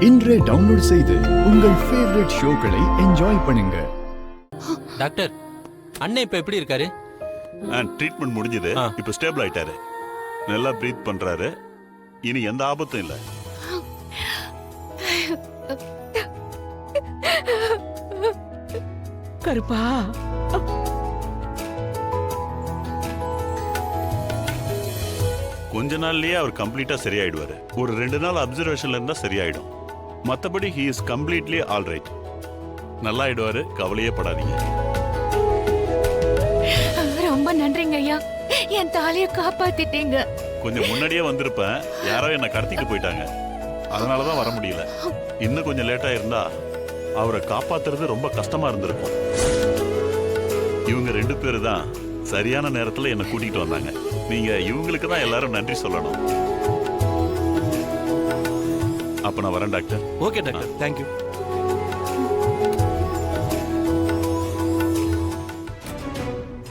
இன்றே டவுன்லோட் செய்து உங்கள் ஃபேவரட் ஷோக்களை என்ஜாய் பண்ணுங்க. டாக்டர், அண்ணன் இப்ப எப்படி இருக்காரு? ட்ரீட்மெண்ட் முடிஞ்சது. இப்ப ஸ்டேபிள் ஆயிட்டாரு. நல்லா பிரீத் பண்றாரு. இனி எந்த ஆபத்தும் இல்ல. கருப்பா, கொஞ்ச நாள்லயே அவர் கம்ப்ளீட்டா சரியாயிடுவாரு. ஒரு 2 நாள் அப்சர்வேஷன்ல இருந்தா சரியாயிடும். மத்தபடி he is completely all right. நல்லா ஆயிடுவாரு, கவலையே படாதீங்க. ரொம்ப நன்றிங்க ஐயா, என் தாலிய காப்பாத்திட்டீங்க. கொஞ்சம் முன்னாடியே வந்திருப்பேன், யாரோ என்ன கடத்திட்டு போயிட்டாங்க. அதனாலதான் வர முடியல. இன்னும் கொஞ்சம் லேட்டா இருந்தா அவரை காப்பாத்துறது ரொம்ப கஷ்டமா இருந்திருக்கும். இவங்க 2 பேரு தான் சரியான நேரத்துல என்ன கூட்டிட்டு வந்தாங்க. நீங்க இவங்களுக்கு தான் எல்லாரும் நன்றி சொல்லணும். அப்ப நான் வரேன் டாக்டர். Okay doctor, thank you.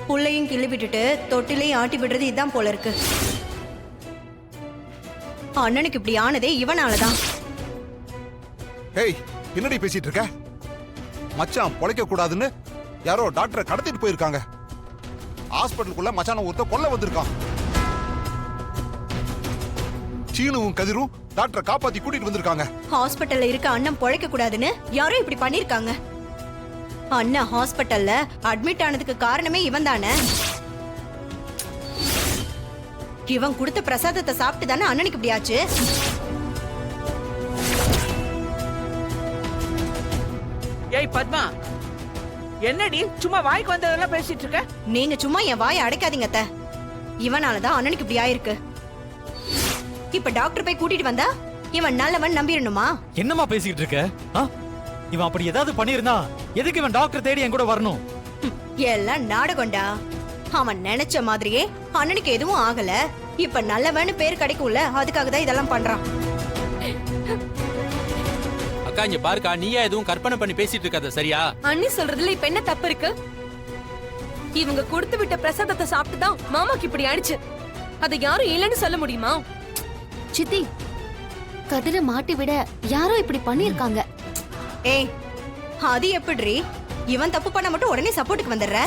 புள்ளையும் கிள்ளி விட்டுட்டு தொட்டிலையும் ஆட்டி விடுறது இதான் போல இருக்கு. அண்ணனுக்கு இப்படி ஆனதே இவனாலதான். ஹேய், என்னடி பேசிட்டு இருக்க? மச்சான் பொழைக்க கூடாதுன்னு யாரோ டாக்டரை கடத்திட்டு போயிருக்காங்க. ஹாஸ்பிட்டலுக்குள்ள மச்சான ஒருத்த கொல்ல வந்திருக்கான். சீனுவும் கதிரும் டாக்டரை காப்பாத்தி கூட்டிட்டு வந்திருக்காங்க. ஹாஸ்பிட்டல்ல இருக்க அண்ணன் பொழைக்க கூடாதுன்னு யாரோ இப்படி பண்ணிருக்காங்க. அண்ணா ஹாஸ்பிட்டல்ல அட்மிட் ஆனதுக்கு காரணமே இவன் தானே. இவன் கொடுத்த பிரசாதத்தை சாப்பிட்டு தானே அண்ணனுக்கு இப்படி ஆச்சு. ஏய் பத்மா, என்னடி சும்மா வாய்க்கு வந்ததெல்லாம் பேசிட்டு இருக்க? நீங்க சும்மா என் வாயை அடைக்காதீங்க அத்தை. இவனாலதான் அண்ணனுக்கு இப்படி ஆயிருக்கு. இப்ப டாக்டர் போய் கூட்டிட்டு வந்தா இவன் நல்லவன் நம்பிடணுமா? என்னமா பேசிட்டு இருக்க? இவன் அப்படி ஏதாவது பண்ணிருந்தா எதுக்கு இவன் டாக்டர் தேடி என் கூட வரணும்? எல்லாம் நாடகம்டா. அவன் நினைச்ச மாதிரியே அண்ணனுக்கு எதுவும் ஆகல. இப்ப நல்லவன்னு பேர் கிடைக்கும்ல, அதுக்காக தான் இதெல்லாம் பண்றான். அக்கா இங்க பாருக்கா, நீயா எதுவும் கற்பனை பண்ணி பேசிட்டு இருக்காத, சரியா? அண்ணி சொல்றதுல இப்ப என்ன தப்பு இருக்கு? இவங்க கொடுத்து விட்ட பிரசாதத்தை சாப்பிட்டு தான் மாமாக்கு இப்படி ஆயிடுச்சு. அதை யாரும் இல்லைன்னு சொல்ல முடியுமா? சித்தி, கதிரை மாட்டி விட யாரோ இப்படி பண்ணிருக்காங்க. ஏய், அது எப்படி? இவன் தப்பு பண்ண மட்டும் உடனே சப்போர்ட்டுக்கு வந்துடுற?